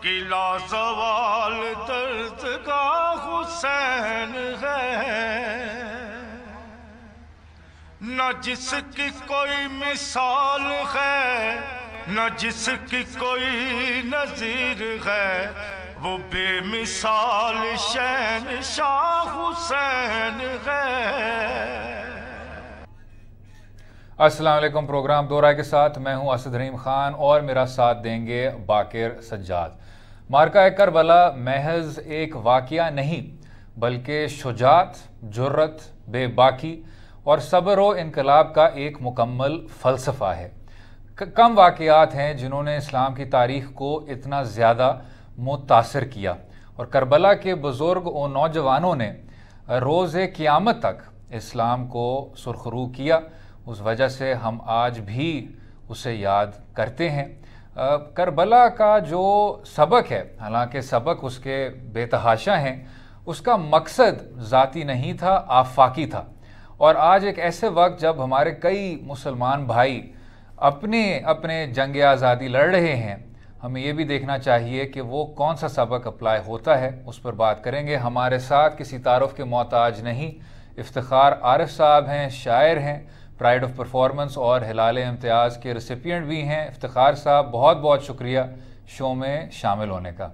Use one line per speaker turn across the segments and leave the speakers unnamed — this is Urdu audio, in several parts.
کہ لازوال درد کا حسین ہے، نہ جس کی کوئی مثال ہے نہ جس کی کوئی نظیر ہے، وہ بے مثال شہنشاہ حسین ہے۔
السلام علیکم، پروگرام دو رائے کے ساتھ میں ہوں اسد رحیم خان اور میرا ساتھ دیں گے باقر سجاد۔ معرکہ کربلا محض ایک واقعہ نہیں بلکہ شجاعت، جرت، بے باکی اور صبر و انقلاب کا ایک مکمل فلسفہ ہے۔ کم واقعات ہیں جنہوں نے اسلام کی تاریخ کو اتنا زیادہ متاثر کیا، اور کربلا کے بزرگ و نوجوانوں نے روز قیامت تک اسلام کو سرخرو کیا۔ اس وجہ سے ہم آج بھی اسے یاد کرتے ہیں۔ کربلا کا جو سبق ہے، حالانکہ سبق اس کے بے تحاشا ہیں، اس کا مقصد ذاتی نہیں تھا، آفاقی تھا۔ اور آج ایک ایسے وقت جب ہمارے کئی مسلمان بھائی اپنے جنگ آزادی لڑ رہے ہیں، ہمیں یہ بھی دیکھنا چاہیے کہ وہ کون سا سبق اپلائی ہوتا ہے، اس پر بات کریں گے۔ ہمارے ساتھ کسی تعارف کے محتاج نہیں، افتخار عارف صاحب ہیں، شاعر ہیں، پرائڈ آف پرفارمنس اور ہلال امتیاز کے ریسیپینٹ بھی ہیں۔ افتخار صاحب بہت بہت شکریہ شو میں شامل ہونے کا۔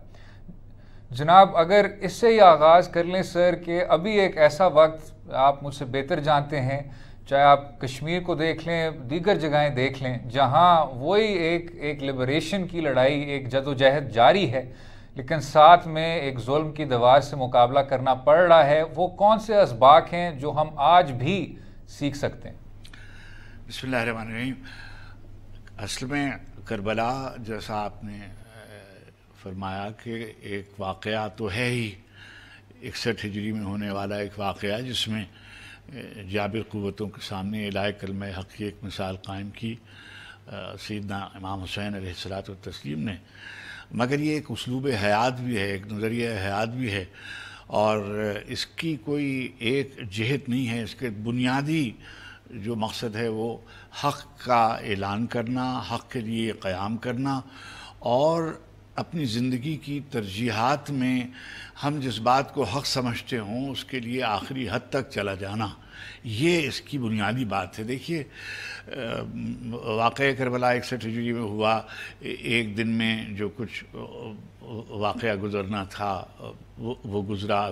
جناب، اگر اس سے ہی آغاز کر لیں سر کہ ابھی ایک ایسا وقت آپ مجھ سے بہتر جانتے ہیں، چاہے آپ کشمیر کو دیکھ لیں، دیگر جگہیں دیکھ لیں، جہاں وہی ایک لبریشن کی لڑائی، ایک جدوجہد جاری ہے، لیکن ساتھ میں ایک ظلم کی دیوار سے مقابلہ کرنا پڑ رہا ہے۔ وہ کون سے اسباق ہیں جو ہم آج بھی سیکھ سکتے ہیں؟
بسم اللہ الرحمن الرحیم۔ اصل میں کربلا جیسا آپ نے فرمایا کہ ایک واقعہ تو ہے ہی، 61 ہجری میں ہونے والا ایک واقعہ جس میں جابر قوتوں کے سامنے الہ کلمہ حق کی ایک مثال قائم کی سیدنا امام حسین علیہ الصلوۃ والتسلیم نے، مگر یہ ایک اسلوب حیات بھی ہے، ایک نظریہ حیات بھی ہے، اور اس کی کوئی ایک جہت نہیں ہے۔ اس کے بنیادی جو مقصد ہے وہ حق کا اعلان کرنا، حق کے لیے قیام کرنا، اور اپنی زندگی کی ترجیحات میں ہم جس بات کو حق سمجھتے ہوں اس کے لیے آخری حد تک چلا جانا، یہ اس کی بنیادی بات ہے۔ دیکھیے، واقعہ کربلا 61 ہجری میں ہوا، ایک دن میں جو کچھ واقعہ گزرنا تھا وہ گزرا۔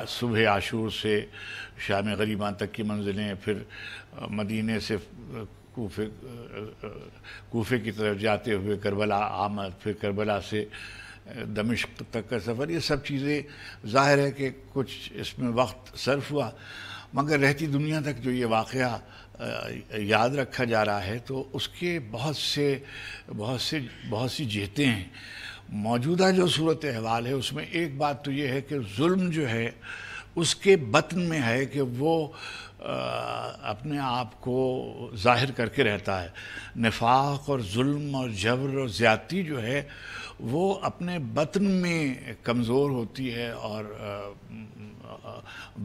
صبح عاشور سے شام غریباں تک کی منزلیں، پھر مدینے سے کوفے کی طرف جاتے ہوئے کربلا آمد، پھر کربلا سے دمشق تک کا سفر، یہ سب چیزیں ظاہر ہے کہ کچھ اس میں وقت صرف ہوا، مگر رہتی دنیا تک جو یہ واقعہ یاد رکھا جا رہا ہے تو اس کے بہت سی جہتیں ہیں۔ موجودہ جو صورت احوال ہے اس میں ایک بات تو یہ ہے کہ ظلم جو ہے اس کے بطن میں ہے کہ وہ اپنے آپ کو ظاہر کر کے رہتا ہے۔ نفاق اور ظلم اور جبر اور زیادتی جو ہے وہ اپنے بطن میں کمزور ہوتی ہے، اور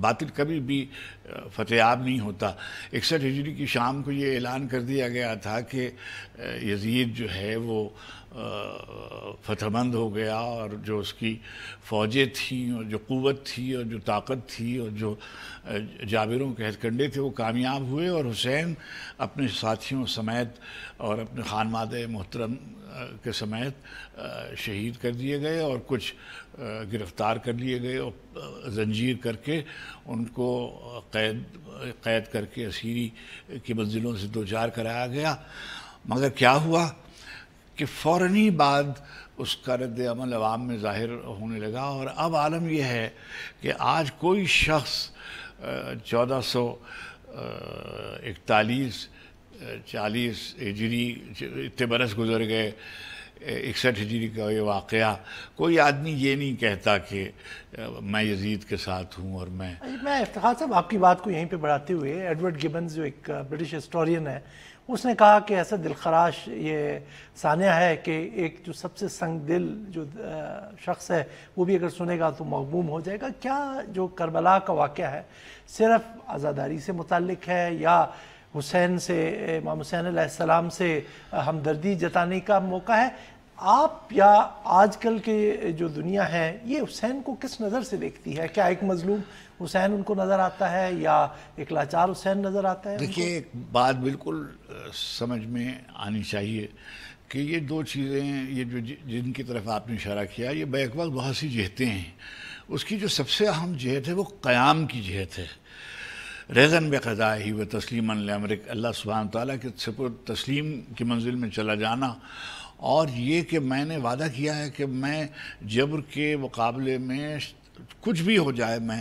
باطل کبھی بھی فتح یاب نہیں ہوتا۔ 61 ہجری کی شام کو یہ اعلان کر دیا گیا تھا کہ یزید جو ہے وہ فتح مند ہو گیا، اور جو اس کی فوجیں تھیں اور جو قوت تھی اور جو طاقت تھی اور جو جابروں کے ہتھ کنڈے تھے وہ کامیاب ہوئے، اور حسین اپنے ساتھیوں سمیت اور اپنے خانوادہ محترم کے سمیت شہید کر دیے گئے، اور کچھ گرفتار کر لیے گئے اور زنجیر کر کے ان کو قید کر کے اسیری کی منزلوں سے دوچار کرایا گیا۔ مگر کیا ہوا کہ فوراً ہی بعد اس کا رد عمل عوام میں ظاہر ہونے لگا، اور اب عالم یہ ہے کہ آج کوئی شخص 1441 ہجری اتنے برس گزر گئے، 61 ہجری کا یہ واقعہ، کوئی آدمی یہ نہیں کہتا کہ میں یزید کے ساتھ ہوں۔ اور میں
افتخار صاحب آپ کی بات کو یہیں پہ بڑھاتے ہوئے، ایڈورڈ گبنز جو ایک برٹش ہسٹورین ہے، اس نے کہا کہ ایسا دلخراش یہ سانحہ ہے کہ ایک جو سب سے سنگ دل جو شخص ہے وہ بھی اگر سنے گا تو مغموم ہو جائے گا۔ کیا جو کربلا کا واقعہ ہے صرف عزاداری سے متعلق ہے، یا حسین سے، امام حسین علیہ السلام سے ہمدردی جتانے کا موقع ہے؟ آپ یا آج کل کے جو دنیا ہے یہ حسین کو کس نظر سے دیکھتی ہے؟ کیا ایک مظلوم حسین ان کو نظر آتا ہے یا ایک لاچار حسین نظر آتا ہے؟
دیکھیے ایک بات بالکل سمجھ میں آنی چاہیے کہ یہ دو چیزیں یہ جو جن کی طرف آپ نے اشارہ کیا یہ بیک وقت بہت سی جہتیں ہیں. اس کی جو سب سے اہم جہت ہے وہ قیام کی جہت ہے. رضاً بقضائہ و تسلیماً لامرک، اللہ سبحانہ تعالیٰ کے سپرد تسلیم کی منزل میں چلا جانا، اور یہ کہ میں نے وعدہ کیا ہے کہ میں جبر کے مقابلے میں کچھ بھی ہو جائے میں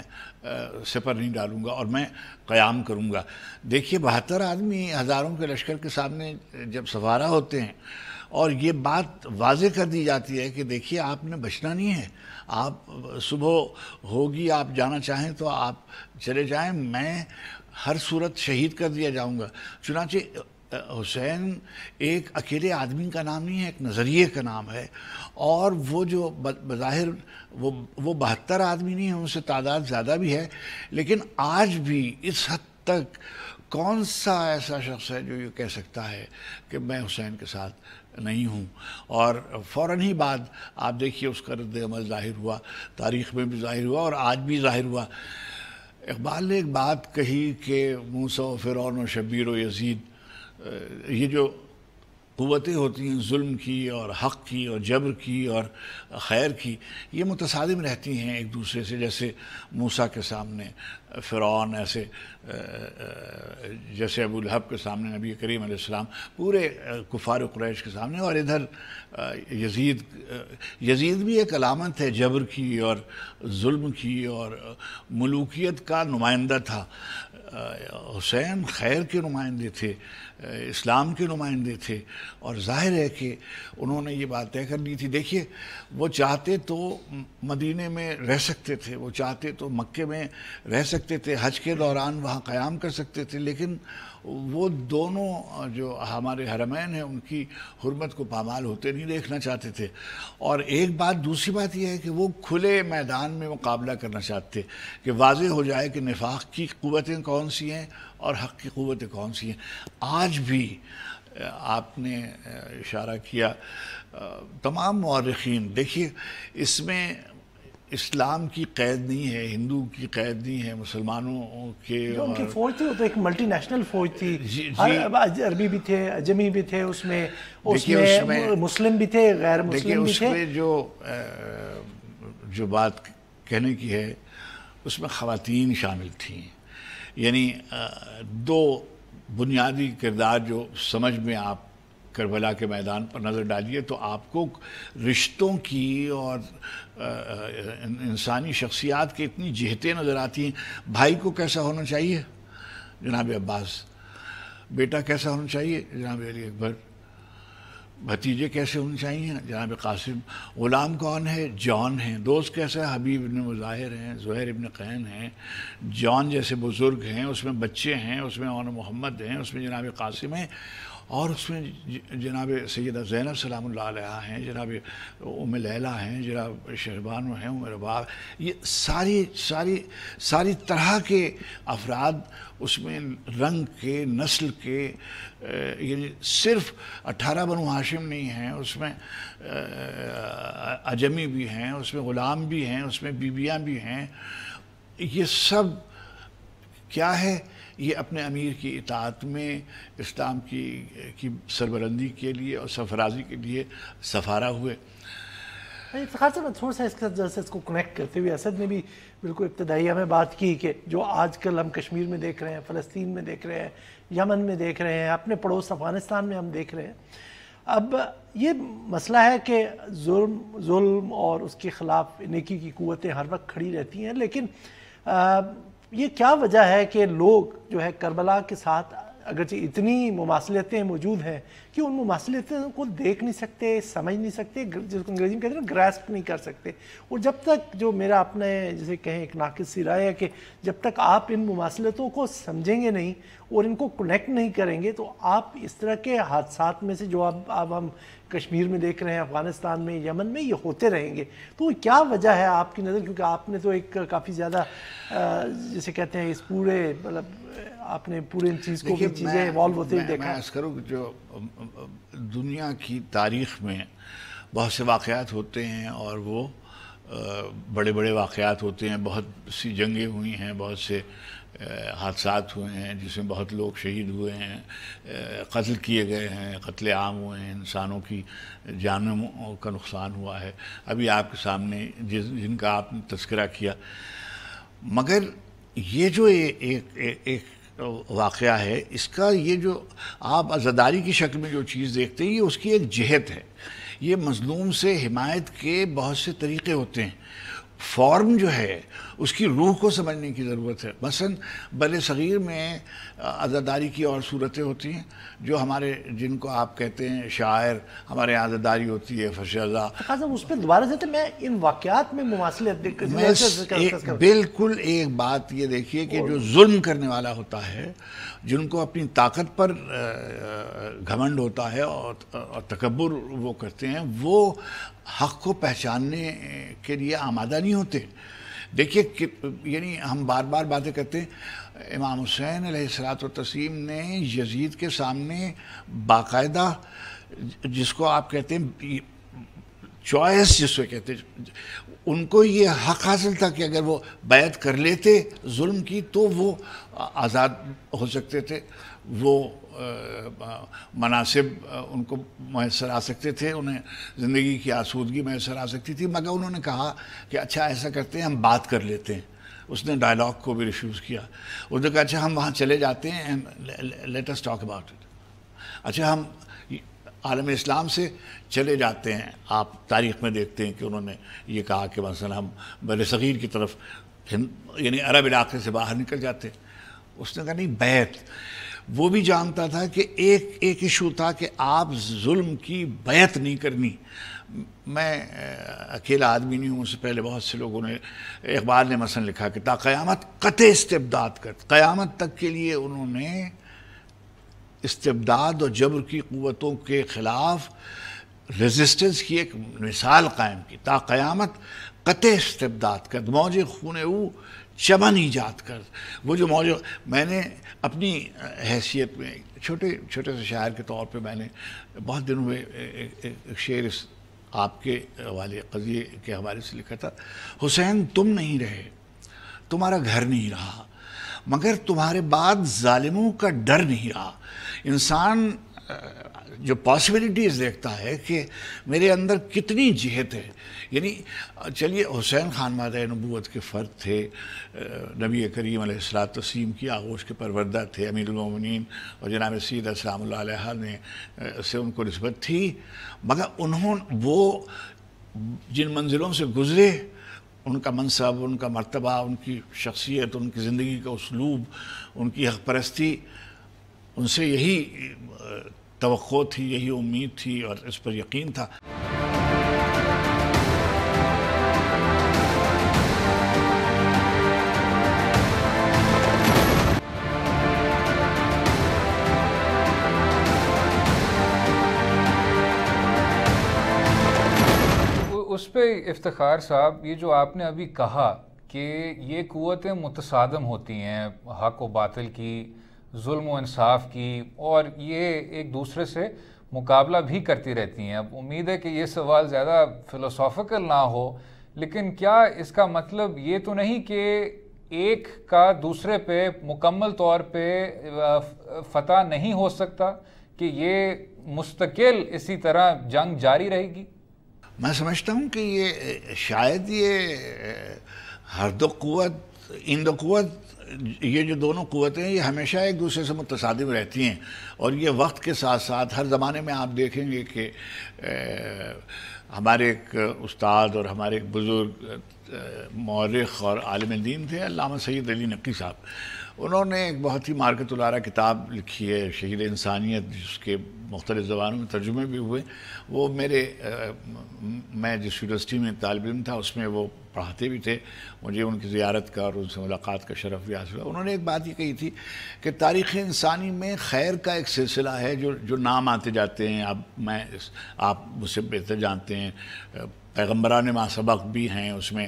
سپر نہیں ڈالوں گا اور میں قیام کروں گا. دیکھیے 72 آدمی ہزاروں کے لشکر کے سامنے جب سوارا ہوتے ہیں اور یہ بات واضح کر دی جاتی ہے کہ دیکھیے آپ نے بچنا نہیں ہے، آپ صبح ہوگی آپ جانا چاہیں تو آپ چلے جائیں، میں ہر صورت شہید کر دیا جاؤں گا. چنانچہ حسین ایک اکیلے آدمی کا نام نہیں ہے، ایک نظریے کا نام ہے، اور وہ جو بظاہر وہ 72 آدمی نہیں ہیں، ان سے تعداد زیادہ بھی ہے، لیکن آج بھی اس حد تک کون سا ایسا شخص ہے جو یہ کہہ سکتا ہے کہ میں حسین کے ساتھ نہیں ہوں. اور فوراً ہی بعد آپ دیکھیے اس کا رد عمل ظاہر ہوا، تاریخ میں بھی ظاہر ہوا اور آج بھی ظاہر ہوا. اقبال نے ایک بات کہی کہ موسیٰ و فرعون و شبیر و یزید، یہ جو قوتیں ہوتی ہیں ظلم کی اور حق کی اور جبر کی اور خیر کی، یہ متصادم رہتی ہیں ایک دوسرے سے. جیسے موسیٰ کے سامنے فرعون، ایسے جیسے ابو لہب کے سامنے نبی کریم علیہ السلام، پورے کفار قریش کے سامنے. اور ادھر یزید بھی ایک علامت ہے جبر کی اور ظلم کی اور ملوکیت کا نمائندہ تھا. حسین خیر کے نمائندے تھے، اسلام کے نمائندے تھے، اور ظاہر ہے کہ انہوں نے یہ بات طے کر لی تھی. دیکھیے وہ چاہتے تو مدینے میں رہ سکتے تھے، وہ چاہتے تو مکے میں رہ سکتے تھے، حج کے دوران وہاں قیام کر سکتے تھے، لیکن وہ دونوں جو ہمارے حرمین ہیں ان کی حرمت کو پامال ہوتے نہیں دیکھنا چاہتے تھے. اور ایک بات دوسری بات یہ ہے کہ وہ کھلے میدان میں مقابلہ کرنا چاہتے کہ واضح ہو جائے کہ نفاق کی قوتیں کون سی ہیں اور حق کی قوتیں کون سی ہیں. آج بھی آپ نے اشارہ کیا تمام مورخین، دیکھیے اس میں اسلام کی قید نہیں ہے، ہندو کی قید نہیں ہے، مسلمانوں کے
جو ان کی فوج تھی وہ تو ایک ملٹی نیشنل فوج تھی، عربی بھی تھے، اجمی بھی تھے، اس میں مسلم بھی تھے، غیر مسلم بھی تھے.
اس میں جو بات کہنے کی ہے اس میں خواتین شامل تھیں. یعنی دو بنیادی کردار جو سمجھ میں آپ کربلا کے میدان پر نظر ڈالیے تو آپ کو رشتوں کی اور انسانی شخصیات کی اتنی جہتیں نظر آتی ہیں. بھائی کو کیسا ہونا چاہیے؟ جناب عباس. بیٹا کیسا ہونا چاہیے؟ جناب علی اکبر. بھتیجے کیسے ہونے چاہیے؟ جناب قاسم. غلام کون ہے؟ جان ہیں. دوست کیسا ہے؟ حبیب ابن مظاہر ہیں، زہیر ابن قین ہیں. جان جیسے بزرگ ہیں، اس میں بچے ہیں، اس میں اون محمد ہیں، اس میں جناب قاسم ہیں، اور اس میں جناب سیدہ زینب سلام اللہ علیہ ہیں، جناب ام لیلہ ہیں، جناب شہربانو ہیں، ام رباب. یہ ساری طرح کے افراد اس میں، رنگ کے، نسل کے، یعنی صرف 18 بنو ہاشم نہیں ہیں، اس میں عجمی بھی ہیں، اس میں غلام بھی ہیں، اس میں بیویاں بھی ہیں. یہ سب کیا ہے؟ یہ اپنے امیر کی اطاعت میں اسلام کی سربلندی کے لیے اور سرفرازی کے لیے سفارہ ہوئے.
افتخار صاحب میں تھوڑا سا اس کو کنیکٹ کرتے ہوئے، اسد نے بھی بالکل ابتدائیہ میں بات کی کہ جو آج کل ہم کشمیر میں دیکھ رہے ہیں، فلسطین میں دیکھ رہے ہیں، یمن میں دیکھ رہے ہیں، اپنے پڑوس افغانستان میں ہم دیکھ رہے ہیں، اب یہ مسئلہ ہے کہ ظلم اور اس کے خلاف نیکی کی قوتیں ہر وقت کھڑی رہتی ہیں، لیکن یہ کیا وجہ ہے کہ لوگ جو ہے کربلا کے ساتھ اگرچہ اتنی مماثلتیں موجود ہیں کہ ان مماثلتوں کو دیکھ نہیں سکتے، سمجھ نہیں سکتے، جس کو انگریزی میں کہتے ہیں گراسپ نہیں کر سکتے. اور جب تک جو میرا اپنے جسے کہیں ایک ناقص سی رائے ہے کہ جب تک آپ ان مماثلتوں کو سمجھیں گے نہیں اور ان کو کنیکٹ نہیں کریں گے تو آپ اس طرح کے حادثات میں سے جو اب ہم کشمیر میں دیکھ رہے ہیں، افغانستان میں، یمن میں، یہ ہوتے رہیں گے. تو کیا وجہ ہے آپ کی نظر؟ کیونکہ آپ نے تو ایک کافی زیادہ جسے کہتے ہیں اس پورے مطلب آپ نے پورے ان چیز کو بھی چیزیں ایوالو ہوتے ہوئے دیکھا.
میں عرض کروں کہ جو دنیا کی تاریخ میں بہت سے واقعات ہوتے ہیں اور وہ بڑے بڑے واقعات ہوتے ہیں، بہت سی جنگیں ہوئی ہیں، بہت سے حادثات ہوئے ہیں جس میں بہت لوگ شہید ہوئے ہیں، قتل کیے گئے ہیں، قتل عام ہوئے ہیں، انسانوں کی جانوں کا نقصان ہوا ہے، ابھی آپ کے سامنے جن کا آپ نے تذکرہ کیا. مگر یہ جو ایک واقعہ ہے، اس کا یہ جو آپ عزاداری کی شکل میں جو چیز دیکھتے ہیں، یہ اس کی ایک جہت ہے. یہ مظلوم سے حمایت کے بہت سے طریقے ہوتے ہیں. فارم جو ہے اس کی روح کو سمجھنے کی ضرورت ہے. مثلا بر صغیر میں عزاداری کی اور صورتیں ہوتی ہیں جو جن کو آپ کہتے ہیں شاعر، ہمارے یہاں عزاداری ہوتی ہے فرش عزا.
اس پہ دوبارہ سے میں ان واقعات میں مماثلت
بالکل ایک بات یہ دیکھیے کہ جو ظلم کرنے والا ہوتا ہے، جن کو اپنی طاقت پر گھمنڈ ہوتا ہے اور تکبر وہ کرتے ہیں، وہ حق کو پہچاننے کے لیے آمادہ نہیں ہوتے. دیکھیے یعنی ہم بار بار باتیں کرتے ہیں، امام حسین علیہ الصلوۃ والتسلیم نے یزید کے سامنے باقاعدہ، جس کو آپ کہتے ہیں چوائس جس کو کہتے ہیں، ان کو یہ حق حاصل تھا کہ اگر وہ بیعت کر لیتے ظلم کی تو وہ آزاد ہو سکتے تھے، وہ مناصب ان کو میسر آ سکتے تھے، انہیں زندگی کی آسودگی میسر آ سکتی تھی. مگر انہوں نے کہا کہ اچھا ایسا کرتے ہیں، ہم بات کر لیتے ہیں. اس نے ڈائلاگ کو بھی ریفیوز کیا. اس نے کہا اچھا ہم وہاں چلے جاتے ہیں، let us talk about it. اچھا ہم عالم اسلام سے چلے جاتے ہیں. آپ تاریخ میں دیکھتے ہیں کہ انہوں نے یہ کہا کہ مثلا ہم بر صغیر کی طرف یعنی عرب علاقے سے باہر نکل جاتے. اس نے کہا نہیں، بیعت. وہ بھی جانتا تھا کہ ایک ایشو تھا کہ آپ ظلم کی بیعت نہیں کرنی. میں اکیلا آدمی نہیں ہوں، مجھ سے پہلے بہت سے لوگوں نے، اقبال نے مثلا لکھا کہ تا قیامت قطع استبداد کر. قیامت تک کے لیے انہوں نے استبداد اور جبر کی قوتوں کے خلاف ریزسٹنس کی ایک مثال قائم کی. تا قیامت قطع استبداد کر، موج خون او چمن ایجاد کر. وہ جو موج، میں نے اپنی حیثیت میں چھوٹے سے شاعر کے طور پہ میں نے بہت دنوں میں ایک شعر آپ کے والے قضیے کے حوالے سے لکھا تھا. حسین تم نہیں رہے، تمہارا گھر نہیں رہا، مگر تمہارے بعد ظالموں کا ڈر نہیں رہا. انسان جو پاسبلٹیز دیکھتا ہے کہ میرے اندر کتنی جہت ہے. یعنی چلیے حسین خان مادہ نبوت کے فرد تھے، نبی کریم علیہ السلام کی آغوش کے پروردہ تھے، امیر المومنین اور جناب سید السلام اللہ علیہ نے سے ان کو نسبت تھی. مگر وہ جن منزلوں سے گزرے، ان کا منصب، ان کا مرتبہ، ان کی شخصیت، ان کی زندگی کا اسلوب، ان کی حق پرستی، ان سے یہی توقع تھی، یہی امید تھی اور اس پر یقین تھا.
اس پہ افتخار صاحب، یہ جو آپ نے ابھی کہا کہ یہ قوتیں متصادم ہوتی ہیں، حق و باطل کی، ظلم و انصاف کی، اور یہ ایک دوسرے سے مقابلہ بھی کرتی رہتی ہیں. اب امید ہے کہ یہ سوال زیادہ فلسافیکل نہ ہو، لیکن کیا اس کا مطلب یہ تو نہیں کہ ایک کا دوسرے پہ مکمل طور پہ فتح نہیں ہو سکتا، کہ یہ مستقل اسی طرح جنگ جاری رہے گی؟
میں سمجھتا ہوں کہ یہ شاید یہ ہر دو قوت، ان دو قوت، یہ جو دونوں قوتیں یہ ہمیشہ ایک دوسرے سے متصادم رہتی ہیں. اور یہ وقت کے ساتھ ساتھ ہر زمانے میں آپ دیکھیں گے کہ ہمارے ایک استاد اور ہمارے ایک بزرگ مورخ اور عالم دین تھے، علامہ سید علی نقی صاحب. انہوں نے ایک بہت ہی مارکت العرا کتاب لکھی ہے، شہید انسانیت، جس کے مختلف زبانوں میں ترجمے بھی ہوئے. وہ میں جس یونیورسٹی میں طالب علم تھا اس میں وہ پڑھاتے بھی تھے، مجھے ان کی زیارت کا اور ان سے ملاقات کا شرف بھی حاصل ہوا. انہوں نے ایک بات یہ کہی تھی کہ تاریخ انسانی میں خیر کا ایک سلسلہ ہے جو نام آتے جاتے ہیں. آپ مجھ سے بہتر جانتے ہیں، پیغمبران ما سبق بھی ہیں، اس میں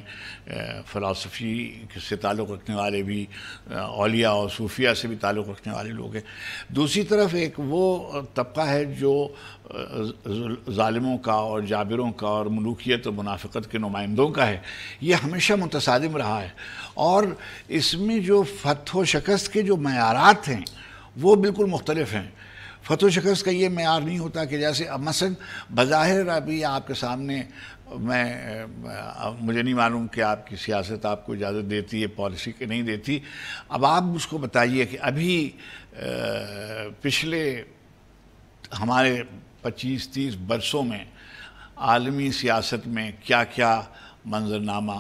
فلسفی سے تعلق رکھنے والے بھی، اولیاء اور صوفیہ سے بھی تعلق رکھنے والے لوگ ہیں۔ دوسری طرف ایک وہ طبقہ ہے جو ظالموں کا اور جابروں کا اور ملوکیت اور منافقت کے نمائندوں کا ہے۔ یہ ہمیشہ متصادم رہا ہے، اور اس میں جو فتح و شکست کے جو معیارات ہیں وہ بالکل مختلف ہیں۔ فتح و شکست کا یہ معیار نہیں ہوتا کہ جیسے اب مثلا بظاہر ابھی آپ کے سامنے مجھے نہیں معلوم کہ آپ کی سیاست آپ کو اجازت دیتی ہے پالیسی کہ نہیں دیتی، اب آپ اس کو بتائیے کہ ابھی پچھلے ہمارے 25-30 برسوں میں عالمی سیاست میں کیا کیا منظرنامہ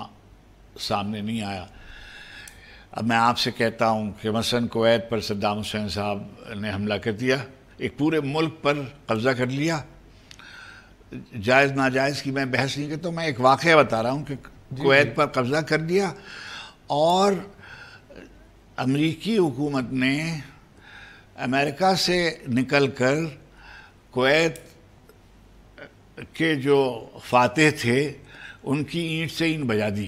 سامنے نہیں آیا۔ اب میں آپ سے کہتا ہوں کہ مثلا کویت پر صدام حسین صاحب نے حملہ کر دیا، ایک پورے ملک پر قبضہ کر لیا۔ جائز ناجائز کی میں بحث نہیں کرتا ہوں، میں ایک واقعہ بتا رہا ہوں کہ کویت پر قبضہ کر دیا، اور امریکی حکومت نے امریکہ سے نکل کر کویت کے جو فاتح تھے ان کی اینٹ سے اینٹ بجا دی۔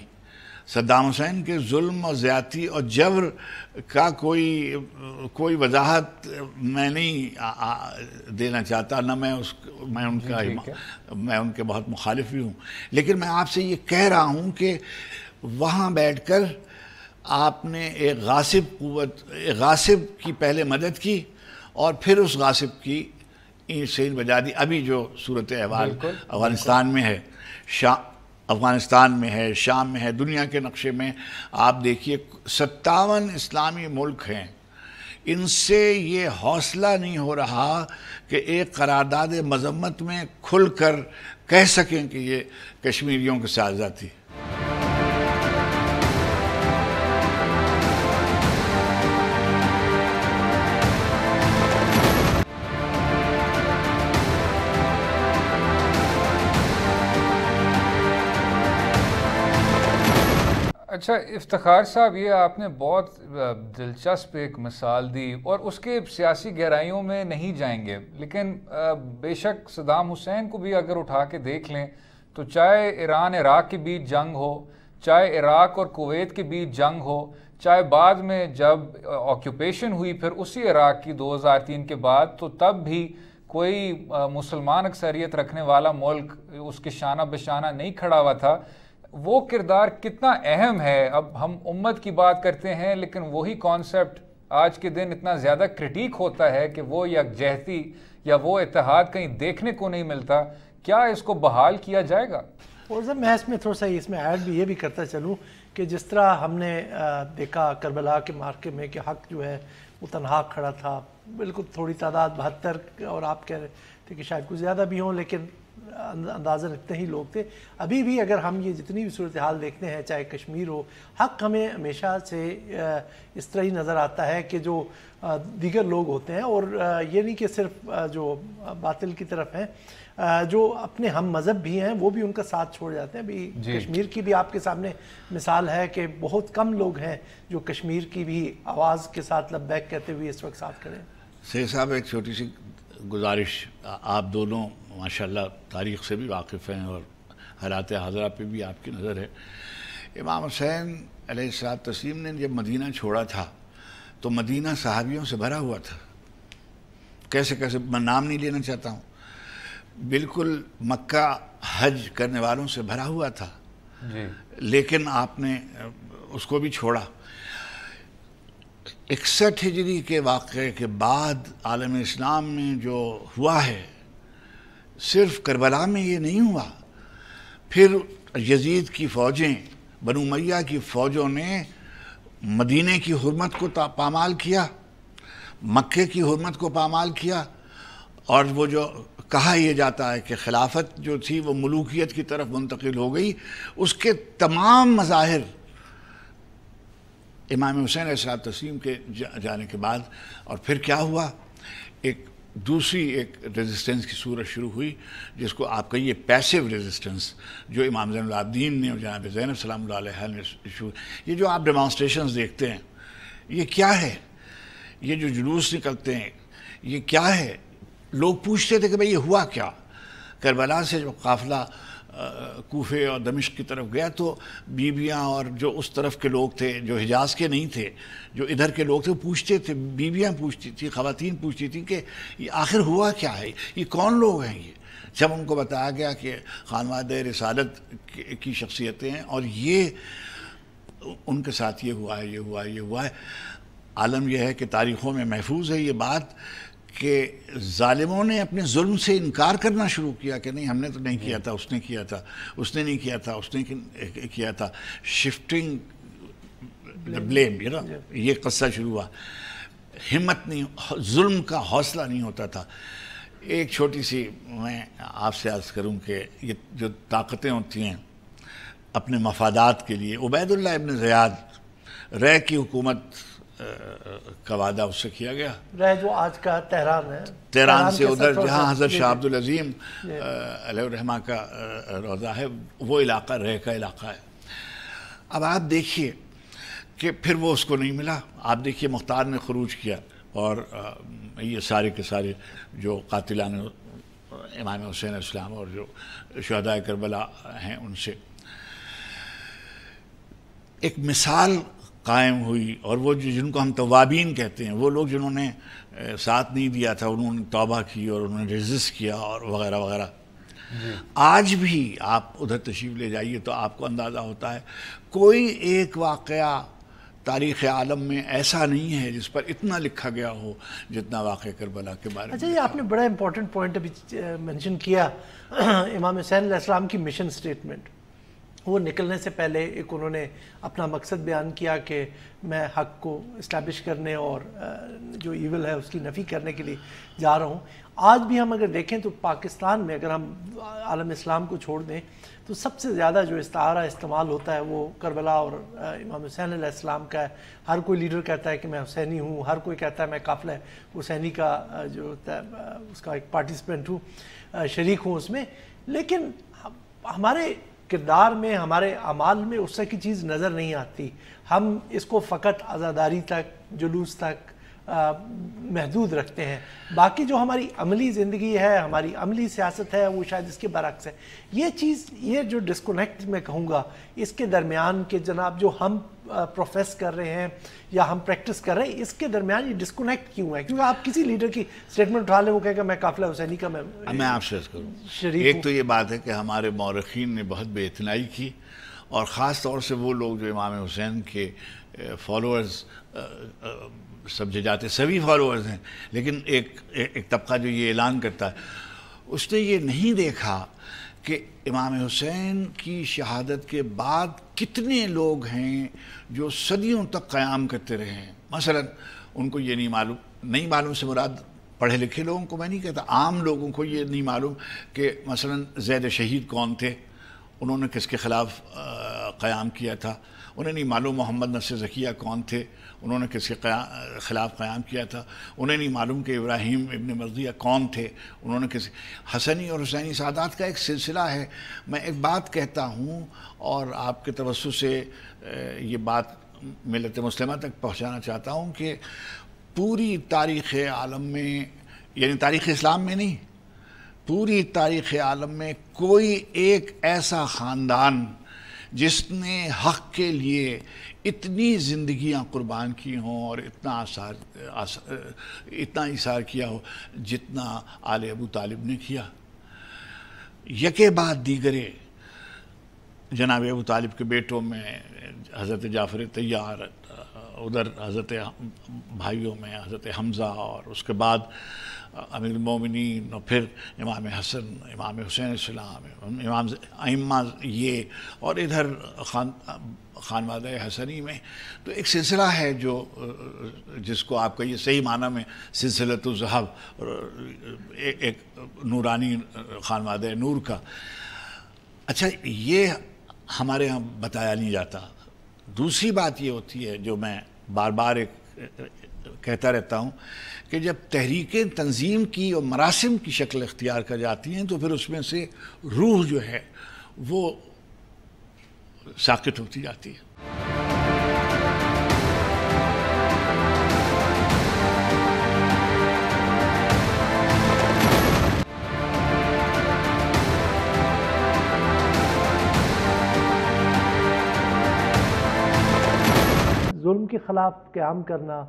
صدام حسین کے ظلم اور زیادتی اور جبر کا کوئی وضاحت میں نہیں دینا چاہتا، نہ میں ان کے بہت مخالف بھی ہوں، لیکن میں آپ سے یہ کہہ رہا ہوں کہ وہاں بیٹھ کر آپ نے ایک غاصب کی پہلے مدد کی اور پھر اس غاصب کی اینٹ سے اینٹ بجا دی۔ ابھی جو صورت احوال افغانستان میں ہے، شام میں ہے، دنیا کے نقشے میں آپ دیکھیے 57 اسلامی ملک ہیں، ان سے یہ حوصلہ نہیں ہو رہا کہ ایک قرارداد مذمت میں کھل کر کہہ سکیں کہ یہ کشمیریوں کے سازہ تھی۔
اچھا افتخار صاحب، یہ آپ نے بہت دلچسپ ایک مثال دی، اور اس کے سیاسی گہرائیوں میں نہیں جائیں گے، لیکن بے شک صدام حسین کو بھی اگر اٹھا کے دیکھ لیں تو چاہے ایران عراق کے بیچ جنگ ہو، چاہے عراق اور کویت کے بیچ جنگ ہو، چاہے بعد میں جب آکیوپیشن ہوئی پھر اسی عراق کی 2003 کے بعد، تو تب بھی کوئی مسلمان اکثریت رکھنے والا ملک اس کے شانہ بشانہ نہیں کھڑا ہوا تھا۔ وہ کردار کتنا اہم ہے؟ اب ہم امت کی بات کرتے ہیں، لیکن وہی کانسیپٹ آج کے دن اتنا زیادہ کرٹیک ہوتا ہے کہ وہ یکجہتی یا وہ اتحاد کہیں دیکھنے کو نہیں ملتا۔ کیا اس کو بحال کیا جائے گا؟
اور میں اس میں تھوڑا سا اس میں ایڈ بھی یہ بھی کرتا چلوں کہ جس طرح ہم نے دیکھا کربلا کے معرکے میں کہ حق جو ہے وہ تنہا کھڑا تھا، بالکل تھوڑی تعداد 72، اور آپ کہہ رہے تھے کہ شاید کچھ زیادہ بھی ہوں، لیکن اندازاً اتنے ہی لوگ تھے۔ ابھی بھی اگر ہم یہ جتنی بھی صورتحال دیکھتے ہیں، چاہے کشمیر ہو، حق ہمیں ہمیشہ سے اس طرح ہی نظر آتا ہے کہ جو دیگر لوگ ہوتے ہیں، اور یہ نہیں کہ صرف جو باطل کی طرف ہیں، جو اپنے ہم مذہب بھی ہیں وہ بھی ان کا ساتھ چھوڑ جاتے ہیں۔ ابھی کشمیر کی بھی آپ کے سامنے مثال ہے کہ بہت کم لوگ ہیں جو کشمیر کی بھی آواز کے ساتھ لبیک کہتے ہوئے اس وقت ساتھ کھڑے ہیں۔
سید صاحب، ایک چھوٹی سی گزارش، آپ دونوں ماشاءاللہ تاریخ سے بھی واقف ہیں اور حالات حاضرہ پہ بھی آپ کی نظر ہے۔ امام حسین علیہ السلام نے جب مدینہ چھوڑا تھا تو مدینہ صحابیوں سے بھرا ہوا تھا، کیسے میں نام نہیں لینا چاہتا ہوں، بالکل مکہ حج کرنے والوں سے بھرا ہوا تھا، لیکن آپ نے اس کو بھی چھوڑا۔ 61 ہجری کے واقعے کے بعد عالم اسلام میں جو ہوا ہے، صرف کربلا میں یہ نہیں ہوا، پھر یزید کی فوجیں، بنو امیہ کی فوجوں نے مدینے کی حرمت کو پامال کیا، مکے کی حرمت کو پامال کیا، اور وہ جو کہا یہ جاتا ہے کہ خلافت جو تھی وہ ملوکیت کی طرف منتقل ہو گئی، اس کے تمام مظاہر امام حسین علیہ السلام کے جانے کے بعد۔ اور پھر کیا ہوا، ایک دوسری ریزسٹنس کی صورت شروع ہوئی، جس کو آپ کہیے پیسیو ریزسٹنس، جو امام زین العابدین نے اور جناب زینب سلام اللہ علیہ نے یہ جو آپ ڈیمانسٹریشنز دیکھتے ہیں، یہ کیا ہے؟ یہ جو جلوس نکلتے ہیں یہ کیا ہے؟ لوگ پوچھتے تھے کہ بھئی یہ ہوا کیا؟ کربلا سے جو قافلہ کوفے اور دمشق کی طرف گیا تو بیویاں اور جو اس طرف کے لوگ تھے جو حجاز کے نہیں تھے، جو ادھر کے لوگ تھے، وہ پوچھتے تھے، بیویاں پوچھتی تھی، خواتین پوچھتی تھیں کہ یہ آخر ہوا کیا ہے، یہ کون لوگ ہیں یہ؟ جب ان کو بتایا گیا کہ خانوادہ رسالت کی شخصیتیں ہیں اور یہ ان کے ساتھ یہ ہوا ہے، یہ ہوا ہے، یہ ہوا ہے. عالم یہ ہے کہ تاریخوں میں محفوظ ہے یہ بات کہ ظالموں نے اپنے ظلم سے انکار کرنا شروع کیا کہ نہیں، ہم نے تو نہیں کیا تھا، اس نے کیا تھا، اس نے نہیں کیا تھا، اس نے کیا تھا. شفٹنگ بلیم، یہ قصہ شروع ہوا. ہمت نہیں، ظلم کا حوصلہ نہیں ہوتا تھا. ایک چھوٹی سی میں آپ سے عرض کروں کہ یہ جو طاقتیں ہوتی ہیں اپنے مفادات کے لیے، عبید اللہ ابن زیاد رے کی حکومت کا وعدہ اس سے کیا گیا.
رے جو آج کا تہران ہے،
تہران سے ادھر جہاں حضرت شاہ عبد العظیم علیہ الرحمہ کا روضہ ہے، وہ علاقہ رے کا علاقہ ہے. اب آپ دیکھیے کہ پھر وہ اس کو نہیں ملا. آپ دیکھیے مختار نے خروج کیا اور یہ سارے کے سارے جو قاتلان امام حسین علیہ السلام اور جو شہداء کربلا ہیں ان سے ایک مثال قائم ہوئی. اور وہ جن کو ہم توابین کہتے ہیں، وہ لوگ جنہوں نے ساتھ نہیں دیا تھا، انہوں نے توبہ کی اور انہوں نے ریزسٹ کیا اور وغیرہ وغیرہ. آج بھی آپ ادھر تشریف لے جائیے تو آپ کو اندازہ ہوتا ہے کوئی ایک واقعہ تاریخ عالم میں ایسا نہیں ہے جس پر اتنا لکھا گیا ہو جتنا واقعہ کربلا کے بارے میں.
اچھا، یہ آپ نے بڑا امپورٹنٹ پوائنٹ ابھی مینشن کیا، امام حسین علیہ السلام کی مشن سٹیٹمنٹ. وہ نکلنے سے پہلے ایک انہوں نے اپنا مقصد بیان کیا کہ میں حق کو اسٹیبلش کرنے اور جو ایول ہے اس کی نفی کرنے کے لیے جا رہا ہوں. آج بھی ہم اگر دیکھیں تو پاکستان میں اگر ہم عالم اسلام کو چھوڑ دیں تو سب سے زیادہ جو استعارہ استعمال ہوتا ہے وہ کربلا اور امام حسین علیہ السلام کا ہے. ہر کوئی لیڈر کہتا ہے کہ میں حسینی ہوں، ہر کوئی کہتا ہے میں قافلہ حسینی کا جو ہوتا ہے اس کا ایک پارٹیسپینٹ ہوں، شریک ہوں اس میں. لیکن ہمارے کردار میں، ہمارے اعمال میں اس طرح کی چیز نظر نہیں آتی. ہم اس کو فقط عزاداری تک، جلوس تک محدود رکھتے ہیں. باقی جو ہماری عملی زندگی ہے، ہماری عملی سیاست ہے، وہ شاید اس کے برعکس ہے. یہ چیز، یہ جو ڈسکنیکٹ میں کہوں گا اس کے درمیان کہ جناب جو ہم پروفیس کر رہے ہیں یا ہم پریکٹس کر رہے ہیں، اس کے درمیان یہ ڈسکنیکٹ کیوں ہے؟ کیونکہ آپ کسی لیڈر کی اسٹیٹمنٹ اٹھا لیں، وہ کہے گا میں قافلہ حسینی کا
میں آپ سے عرض کروں.
شریک
ایک تو یہ بات ہے کہ ہمارے مورخین نے بہت بے اعتنائی کی، اور خاص طور سے وہ لوگ جو امام حسین کے فالوورز سمجھے جاتے، سبھی فالوورز ہیں، لیکن ایک طبقہ جو یہ اعلان کرتا ہے، اس نے یہ نہیں دیکھا کہ امام حسین کی شہادت کے بعد کتنے لوگ ہیں جو صدیوں تک قیام کرتے رہے ہیں. مثلا ان کو یہ نہیں معلوم سے مراد پڑھے لکھے لوگوں کو میں نہیں کہتا، عام لوگوں کو یہ نہیں معلوم کہ مثلا زید شہید کون تھے، انہوں نے کس کے خلاف قیام کیا تھا. انہیں نہیں معلوم محمد نصر زکیہ کون تھے، انہوں نے کس کے خلاف قیام کیا تھا. انہیں نہیں معلوم کہ ابراہیم ابن مرضیہ کون تھے، انہوں نے کس. حسنی اور حسینی سادات کا ایک سلسلہ ہے. میں ایک بات کہتا ہوں اور آپ کے توسط سے یہ بات ملت مسلمہ تک پہنچانا چاہتا ہوں کہ پوری تاریخ عالم میں، یعنی تاریخ اسلام میں نہیں، پوری تاریخ عالم میں کوئی ایک ایسا خاندان جس نے حق کے لیے اتنی زندگیاں قربان کی ہوں اور اتنا اثار کیا ہو جتنا آل ابو طالب نے کیا. یکے بعد دیگرے جناب ابو طالب کے بیٹوں میں حضرت جعفر طیار، ادھر حضرت بھائیوں میں حضرت حمزہ، اور اس کے بعد امیر المومنین، اور پھر امام حسن، امام حسین علیہ السلام، امام ائمہ یہ، اور ادھر خانوادہ حسنی میں. تو ایک سلسلہ ہے جو جس کو آپ کہیے صحیح معنی میں سلسلۃ الذہب، ایک نورانی خانوادہ نور کا. اچھا، یہ ہمارے ہاں بتایا نہیں جاتا. دوسری بات یہ ہوتی ہے جو میں بار بار کہتا رہتا ہوں کہ جب تحریکیں تنظیم کی اور مراسم کی شکل اختیار کر جاتی ہیں تو پھر اس میں سے روح جو ہے وہ ساقط ہوتی جاتی ہے.
ظلم کے خلاف قیام کرنا،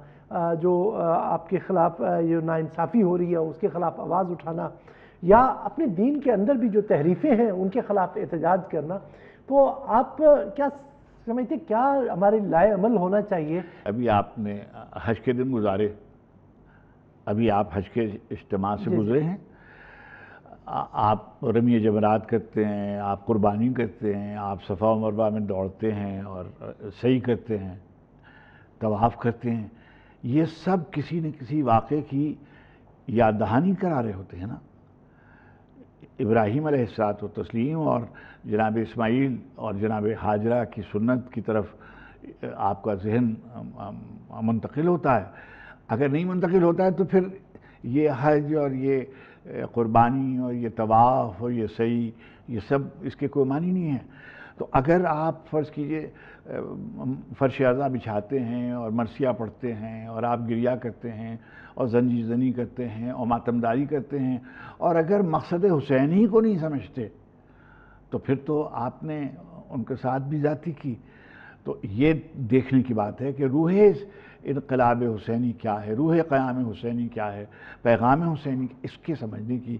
جو آپ کے خلاف یہ ناانصافی ہو رہی ہے اس کے خلاف آواز اٹھانا، یا اپنے دین کے اندر بھی جو تحریفیں ہیں ان کے خلاف احتجاج کرنا، تو آپ کیا سمجھتے کیا ہمارے لائے عمل ہونا چاہیے؟
ابھی آپ نے حج کے دن گزارے، ابھی آپ حج کے اجتماع سے گزرے ہیں، آپ رمی جمرات کرتے ہیں، آپ قربانی کرتے ہیں، آپ صفا و مروہ میں دوڑتے ہیں اور سعی کرتے ہیں، طواف کرتے ہیں، یہ سب کسی نہ کسی واقعے کی یاد دہانی کرا رہے ہوتے ہیں نا۔ ابراہیم علیہ الصلوۃ والتسلیم اور جناب اسماعیل اور جناب ہاجرہ کی سنت کی طرف آپ کا ذہن منتقل ہوتا ہے۔ اگر نہیں منتقل ہوتا ہے تو پھر یہ حج اور یہ قربانی اور یہ طواف اور یہ سعی، یہ سب اس کے کوئی معنی نہیں ہے۔ تو اگر آپ فرض کیجئے فرش اعضا بچھاتے ہیں اور مرثیہ پڑھتے ہیں اور آپ گریہ کرتے ہیں اور زنجی زنی کرتے ہیں اور ماتمداری کرتے ہیں، اور اگر مقصد حسین ہی کو نہیں سمجھتے تو پھر تو آپ نے ان کے ساتھ بھی زیادتی کی۔ تو یہ دیکھنے کی بات ہے کہ روح انقلاب حسینی کیا ہے، روح قیام حسینی کیا ہے، پیغام حسینی، اس کے سمجھنے کی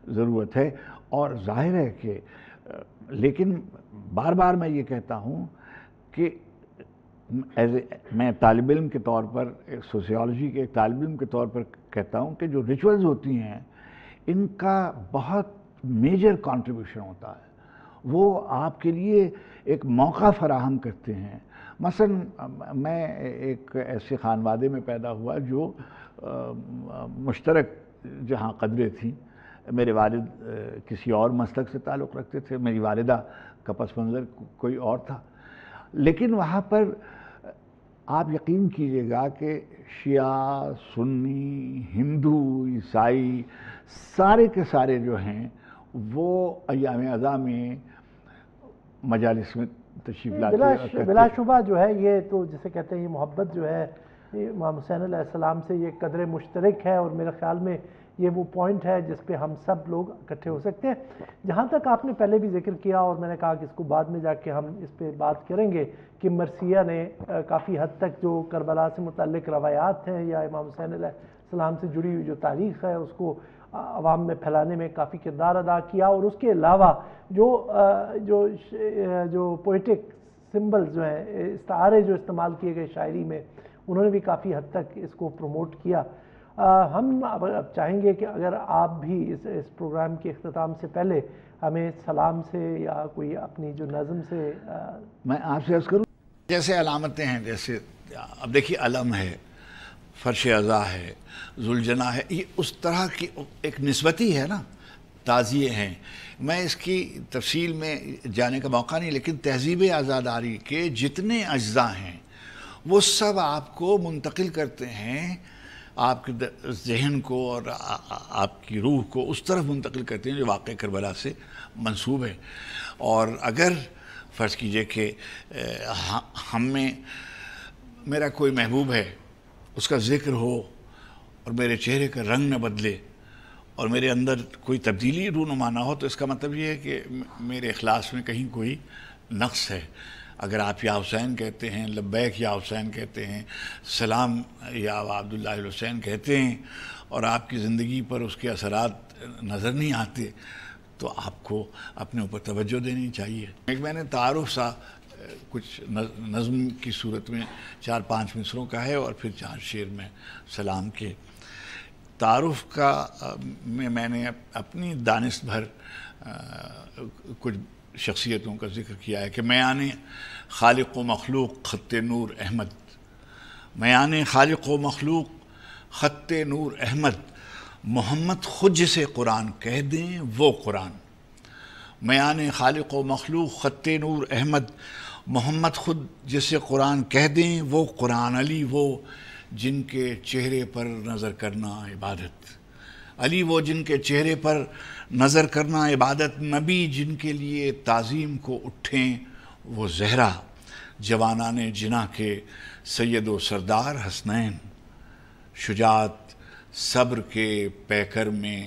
ضرورت ہے۔ اور ظاہر ہے کہ لیکن بار بار میں یہ کہتا ہوں کہ میں طالب علم کے طور پر، سوسیالوجی کے ایک طالب علم کے طور پر کہتا ہوں کہ جو ریچولز ہوتی ہیں ان کا بہت میجر کنٹریبیوشن ہوتا ہے، وہ آپ کے لیے ایک موقع فراہم کرتے ہیں۔ مثلا میں ایک ایسے خانوادے میں پیدا ہوا جو مشترک جہاں قدریں تھیں، میرے والد کسی اور مسلک سے تعلق رکھتے تھے، میری والدہ کا پس منظر کوئی اور تھا، لیکن وہاں پر آپ یقین کیجئے گا کہ شیعہ، سنی، ہندو، عیسائی سارے کے سارے جو ہیں وہ ایام عزا میں مجالس میں تشریف لاتے
بلا شبہ جو ہے یہ تو جسے کہتے ہیں یہ محبت جو ہے امام حسین علیہ السلام سے یہ قدر مشترک ہے، اور میرے خیال میں یہ وہ پوائنٹ ہے جس پہ ہم سب لوگ اکٹھے ہو سکتے ہیں۔ جہاں تک آپ نے پہلے بھی ذکر کیا اور میں نے کہا کہ اس کو بعد میں جا کے ہم اس پہ بات کریں گے کہ مرثیہ نے کافی حد تک جو کربلا سے متعلق روایات ہیں یا امام حسین علیہ السلام سے جڑی ہوئی جو تاریخ ہے اس کو عوام میں پھیلانے میں کافی کردار ادا کیا، اور اس کے علاوہ جو پوئٹک سمبلز جو ہیں، استعارے جو استعمال کیے گئے شاعری میں، انہوں نے بھی کافی حد تک اس کو پروموٹ کیا۔ ہم اب چاہیں گے کہ اگر آپ بھی اس پروگرام کے اختتام سے پہلے ہمیں سلام سے یا کوئی اپنی جو نظم سے
میں آپ سے عرض کروں، جیسے علامتیں ہیں، جیسے اب دیکھیے علم ہے، فرش اعضا ہے، ذوالجناح ہے، یہ اس طرح کی ایک نسبتی ہے نا، تعزیے ہیں۔ میں اس کی تفصیل میں جانے کا موقع نہیں، لیکن تہذیب عزاداری کے جتنے اجزاء ہیں وہ سب آپ کو منتقل کرتے ہیں، آپ کے ذہن کو اور آپ کی روح کو اس طرف منتقل کرتے ہیں جو واقع کربلا سے منسوب ہے۔ اور اگر فرض کیجئے کہ ہم میں میرا کوئی محبوب ہے، اس کا ذکر ہو اور میرے چہرے کا رنگ نہ بدلے اور میرے اندر کوئی تبدیلی رونما نہ ہو، تو اس کا مطلب یہ ہے کہ میرے اخلاص میں کہیں کوئی نقص ہے۔ اگر آپ یا حسین کہتے ہیں، لبیک یا حسین کہتے ہیں، سلام یا عبداللہ الحسین کہتے ہیں، اور آپ کی زندگی پر اس کے اثرات نظر نہیں آتے، تو آپ کو اپنے اوپر توجہ دینی چاہیے۔ ایک میں نے تعارف سا کچھ نظم کی صورت میں 4-5 مصروں کا ہے اور پھر 4 شعر میں سلام کے۔ تعارف کا میں نے اپنی دانست بھر کچھ شخصیتوں کا ذکر کیا ہے کہ میان خالق و مخلوق خط نور احمد، میان خالق و مخلوق خط نور احمد، محمد خود جسے قرآن کہہ دیں وہ قرآن، میان خالق و مخلوق خط نور احمد، محمد خود جسے قرآن کہہ دیں وہ قرآن، علی وہ جن کے چہرے پر نظر کرنا عبادت، علی وہ جن کے چہرے پر نظر کرنا عبادت، نبی جن کے لیے تعظیم کو اٹھیں وہ زہرا، جوانان جناح کے سید و سردار حسنین، شجاعت صبر کے پیکر میں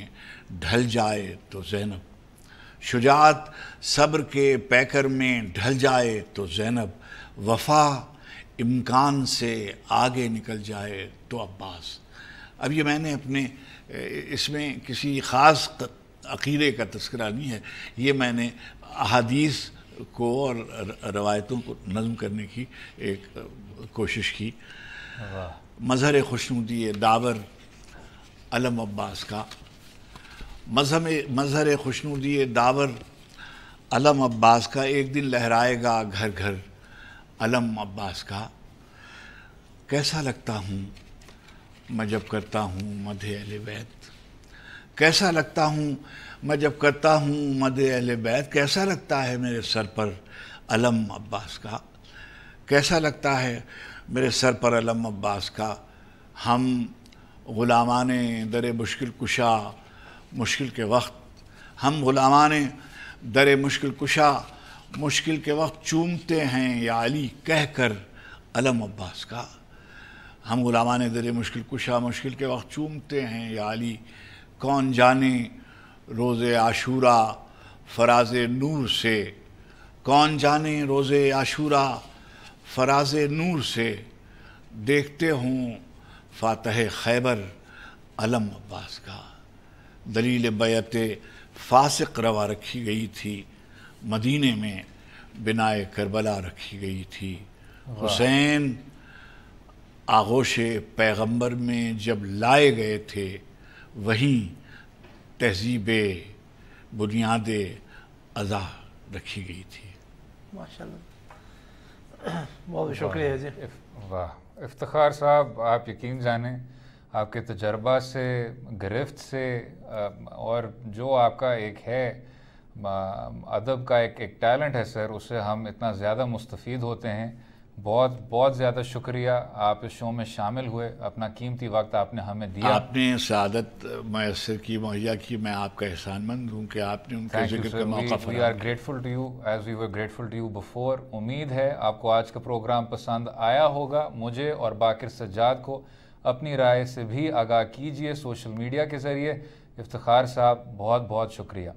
ڈھل جائے تو زینب، شجاعت صبر کے پیکر میں ڈھل جائے تو زینب، وفا امکان سے آگے نکل جائے تو عباس. اب یہ میں نے اپنے اس میں کسی خاص عقیدے کا تذکرہ نہیں ہے، یہ میں نے احادیث کو اور روایتوں کو نظم کرنے کی ایک کوشش کی. مظہر خوشنودی داور علم عباس کا. مظہر خوشنودی داور علم عباس کا، ایک دن لہرائے گا گھر گھر علم عباس کا. کیسا لگتا ہوں میں جب کرتا ہوں مدح اہل بیت، کیسا لگتا ہوں میں جب کرتا ہوں مدح اہل بیت. کیسا لگتا ہے میرے سر پر علم عباس کا، کیسا لگتا ہے میرے سر پر علم عباس کا. ہم غلامان در مشکل کشا مشکل کے وقت، ہم غلامان در مشکل کشا مشکل کے وقت چومتے ہیں یا علی کہہ کر علم عباس کا. ہم غلامان در مشکل کشا مشکل کے وقت چومتے ہیں یا علی. کون جانے روز عاشورہ فراز نور سے، کون جانے روز عاشورہ فراز نور سے، دیکھتے ہوں فاتح خیبر علم عباس کا. دلیل بیعت فاسق روا رکھی گئی تھی، مدینے میں بنائے کربلا رکھی گئی تھی. حسین آغوش پیغمبر میں جب لائے گئے تھے، وہیں تہذیب بنیاد ازا رکھی گئی تھی.
ماشاءاللہ، بہت شکریہ جی.
واہ افتخار صاحب، آپ یقین جانیں آپ کے تجربہ سے، گرفت سے، اور جو آپ کا ایک ہے ادب کا ایک ٹیلنٹ ہے سر، اس سے ہم اتنا زیادہ مستفید ہوتے ہیں. بہت بہت زیادہ شکریہ، آپ اس شو میں شامل ہوئے، اپنا قیمتی وقت آپ نے ہمیں دیا.
آپ نے سعادت میسر کی، مہیا کی. میں آپ کا احسان مند ہوں کہ آپ نے ان کے ذکر کا موقع فراہم.
We are grateful to you as we were grateful to you before. امید ہے آپ کو آج کا پروگرام پسند آیا ہوگا. مجھے اور باقر سجاد کو اپنی رائے سے بھی آگاہ کیجیے سوشل میڈیا کے ذریعے. افتخار صاحب بہت بہت شکریہ.